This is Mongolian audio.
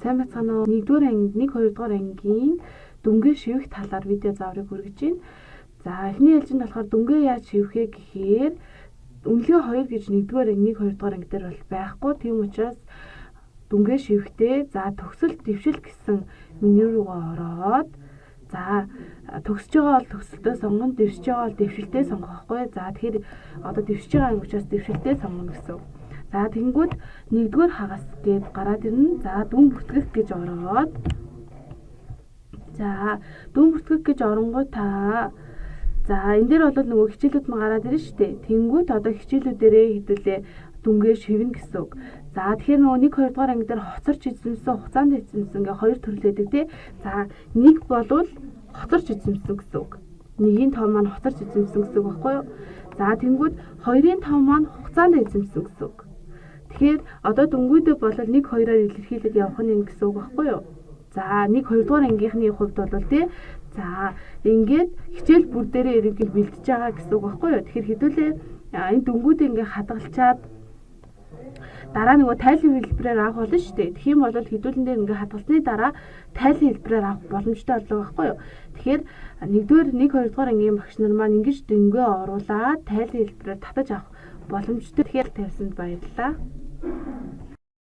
Сайн бацгаана уу? 1-р анги, 1-2 дугаар ангийн дүнгээ шивэх талаар видео зааврыг хүргэж байна. За эхний ээлжинд болохоор дүнгээ яаж шивэхээ гэхээр үнэлгээ 2 гэж 1-р анги, 1-2 дугаар анги дээр бол байхгүй. Тийм учраас дүнгээ шивэхдээ за төгсөл дэвшил гэсэн меню руугаа ороод за төгсөж байгаа бол төгсөлтөө сонгоно, дэвшиж байгаа бол дэвшилтээ сонгох байхгүй. За тэгэхээр одоо дэвшиж байгаа учраас дэвшилтээ сонгоно гэсэн. За тэгэнгүүт 1-р хагас гээд гараад ирнэ. За дүн бүртгэх гэж ороод за дүн бүртгэх гэж оронгоо та за энэ дээр бол нөгөө хичээлүүд нь гараад ирнэ шүү дээ. Тэнгүүт одоо хичээлүүдээрээ хэдүүлээ дүнгээ шивнэ гэсэн үг. За тэгэхээр нөгөө 1-2 дугаар анги дээр хоцорч эзэмсэн, хугацаанд эзэмсэн ингээ хоёр төрлөөдөг тий. За нэг болвол хоцорч эзэмсэн гэсэн үг. 1-ийн 5 маань хоцорч эзэмсэн гэсэн үг байхгүй юу? За тэнгүүт 2-ийн 5 маань хугацаанд эзэмсэн гэсэн үг. Тэгэхээр одоо дүнгүйдээ болол 1-2-оор илэрхийлээд явах нь гэсэн үг байхгүй юу? За 1-2 дугаар ангийнхны хувьд бол тий. За ингээд хичээл бүр дээрээ ерөнхийд бэлдэж байгаа гэсэн үг байхгүй юу? Тэгэхээр хэдүүлээ энэ дүнгүүдээ ингээ хадгалчаад дараа нөгөө тайлбар хэлбэрээр авах болно шүү дээ. Тэгэх юм бол хэдүүлэн дээр ингээ хадгалсны дараа тайлбар хэлбэрээр авах боломжтой болов байхгүй юу? Тэгэхээр 1-2 дугаар ангийн багш нар маань ингэж дүнгээ оруулаад тайлбар хэлбэрээр татаж авах боломжтой. Тэгэхээр тавьсанд баярлалаа.